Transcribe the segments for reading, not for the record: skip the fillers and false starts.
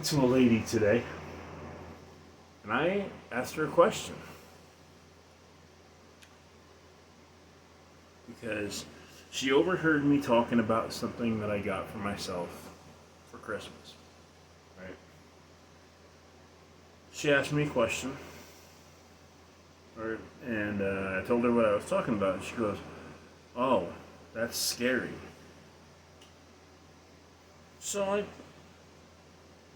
To a lady today, and I asked her a question because she overheard me talking about something that I got for myself for Christmas. Right? She asked me a question, and I told her what I was talking about, and she goes, "Oh, that's scary." So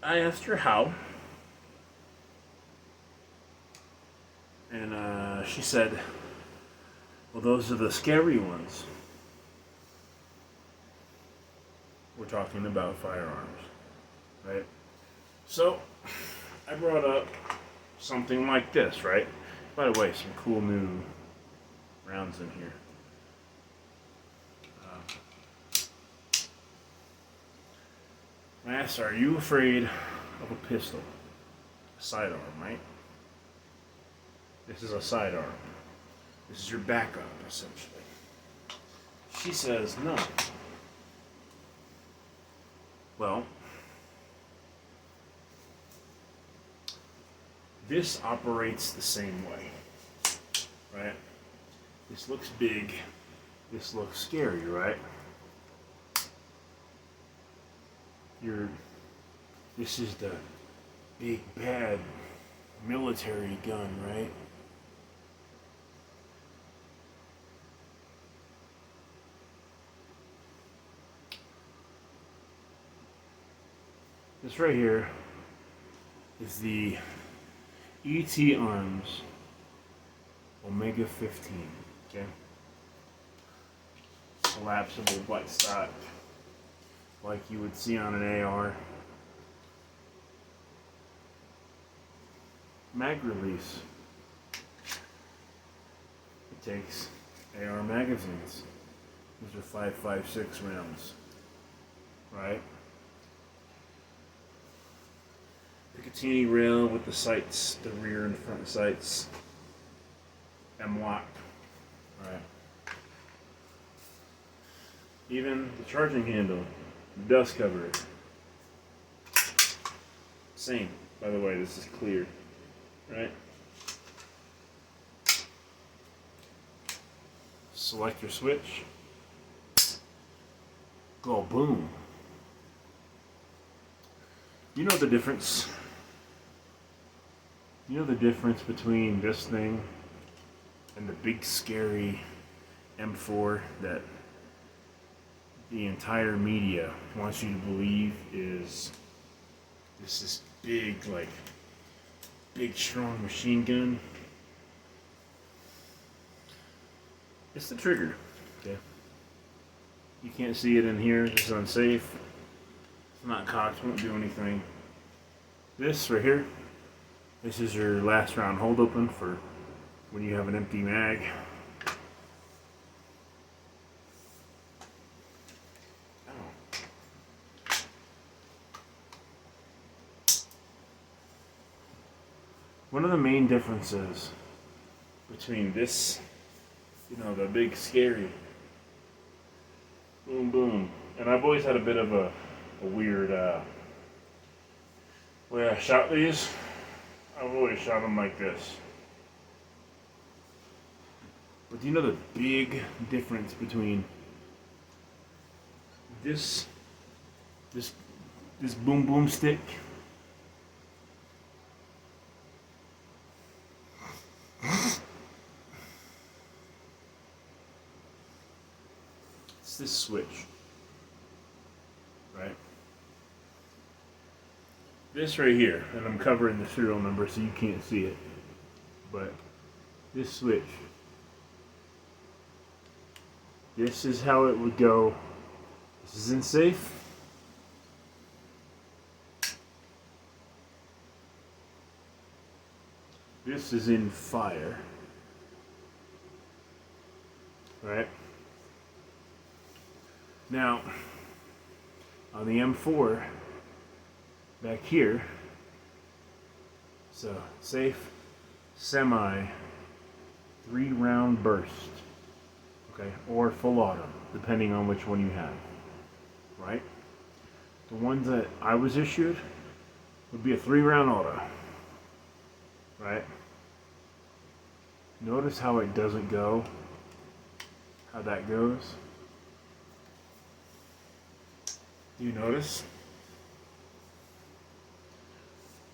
I asked her how, and she said, "Well, those are the scary ones." We're talking about firearms, right? So I brought up something like this, right? By the way, some cool new rounds in here. I asked her, "Are you afraid of a pistol? A sidearm, right? This is a sidearm. This is your backup, essentially." She says, "No." Well, this operates the same way, right? This looks big. This looks scary, right? This is the big bad military gun, right? This right here is the ET Arms Omega 15, okay? Collapsible butt stock, like you would see on an AR. Mag release. It takes AR magazines. These are 5.56 rounds, right? Picatinny rail with the sights, the rear and front sights. M-lock, right? Even the charging handle, the dust cover. Same. By the way, this is clear, right? Select your switch. Go boom. You know the difference? You know the difference between this thing and the big scary M4 that the entire media wants you to believe is this big, like, big strong machine gun? It's the trigger, okay? You can't see it in here, it's unsafe. It's not cocked, won't do anything. This right here, this is your last round hold open for when you have an empty mag. One of the main differences between this, the big scary boom boom, and I've always had a bit of a weird way I shot these. I've always shot them like this. But do you know the big difference between this boom boom stick it's this switch, right? This right here, and I'm covering the serial number so you can't see it, but this switch, this is how it would go. This isn't safe. This is in fire, right? Now, on the M4, back here, so safe, semi, 3-round burst, okay, or full auto, depending on which one you have, right? The ones that I was issued would be a 3-round auto, right? Notice how it doesn't go, how that goes. Do you notice?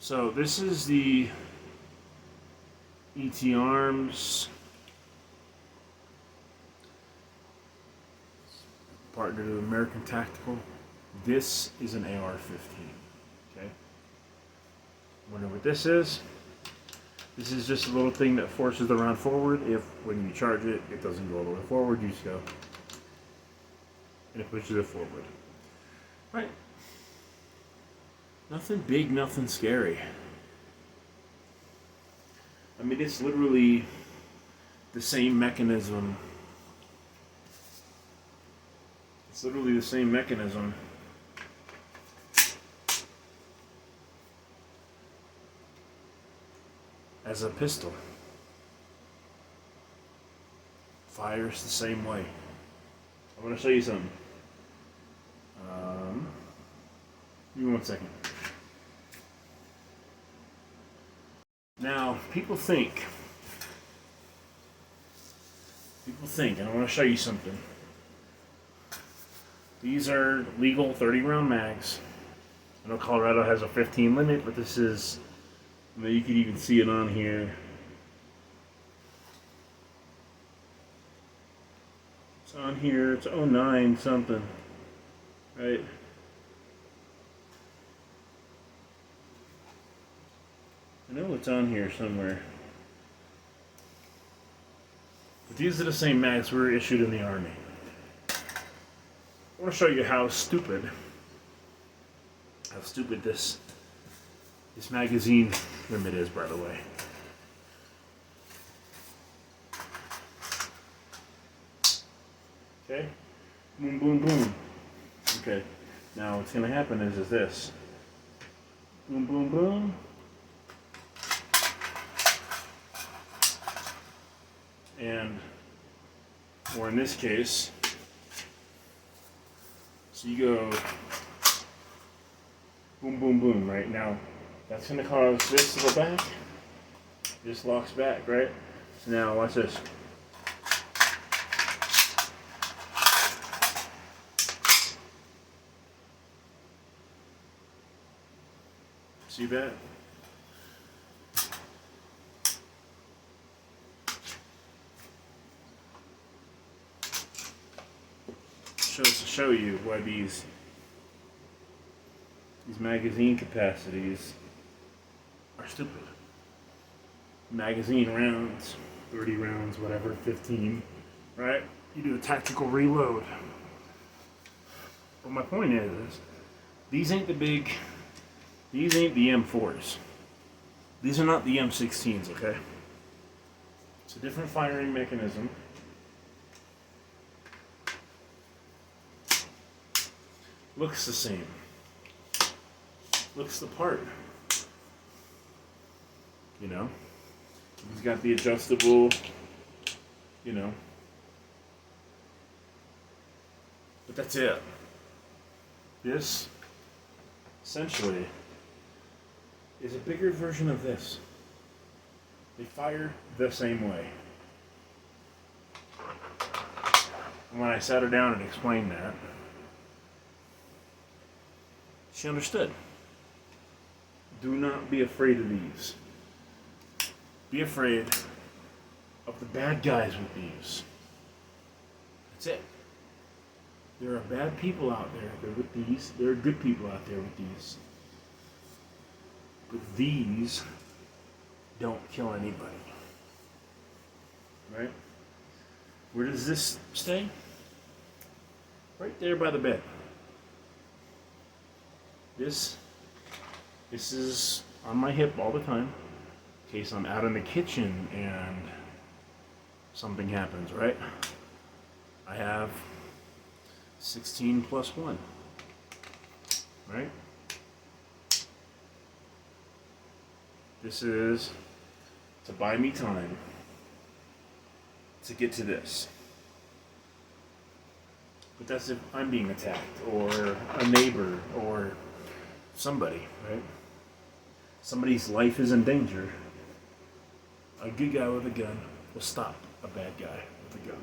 So this is the ET Arms partner to American Tactical. This is an AR-15. Okay. Wonder what this is? This is just a little thing that forces the round forward. If when you charge it, it doesn't go all the way forward, you just go, and it pushes it forward. Right. Nothing big, nothing scary. I mean, it's literally the same mechanism. It's literally the same mechanism as a pistol. Fires the same way. I'm going to show you something. Give me 1 second. Now, people think, and I want to show you something. These are legal 30-round mags. I know Colorado has a 15 limit, but this is, you can even see it on here. It's on here, it's 09 something, right? I know it's on here somewhere. But these are the same mags we were issued in the Army. I want to show you how stupid this magazine limit is, by the way. Okay? Boom, boom, boom. Okay. Now what's going to happen is this. Boom, boom, boom. Or in this case, so you go boom, boom, boom, right? Now, that's going to cause this to go back. This locks back, right? So now, watch this. See that? Shows to show you why these magazine capacities are stupid. Magazine rounds, 30 rounds, whatever, 15, right? You do a tactical reload. But my point is these ain't the M4s. These are not the M16s, okay? It's a different firing mechanism. Looks the same. Looks the part. You know? He's got the adjustable, you know. But that's it. This, essentially, is a bigger version of this. They fire the same way. And when I sat her down and explained that, she understood. Do not be afraid of these. Be afraid of the bad guys with these. That's it. There are bad people out there. They're with these. There are good people out there with these. But these don't kill anybody. Right? Where does this stay? Right there by the bed. This is on my hip all the time, in case I'm out in the kitchen and something happens, right? I have 16 plus 1, right? This is to buy me time to get to this. But that's if I'm being attacked, or a neighbor, or somebody, right? somebody's life is in danger, a good guy with a gun will stop a bad guy with a gun.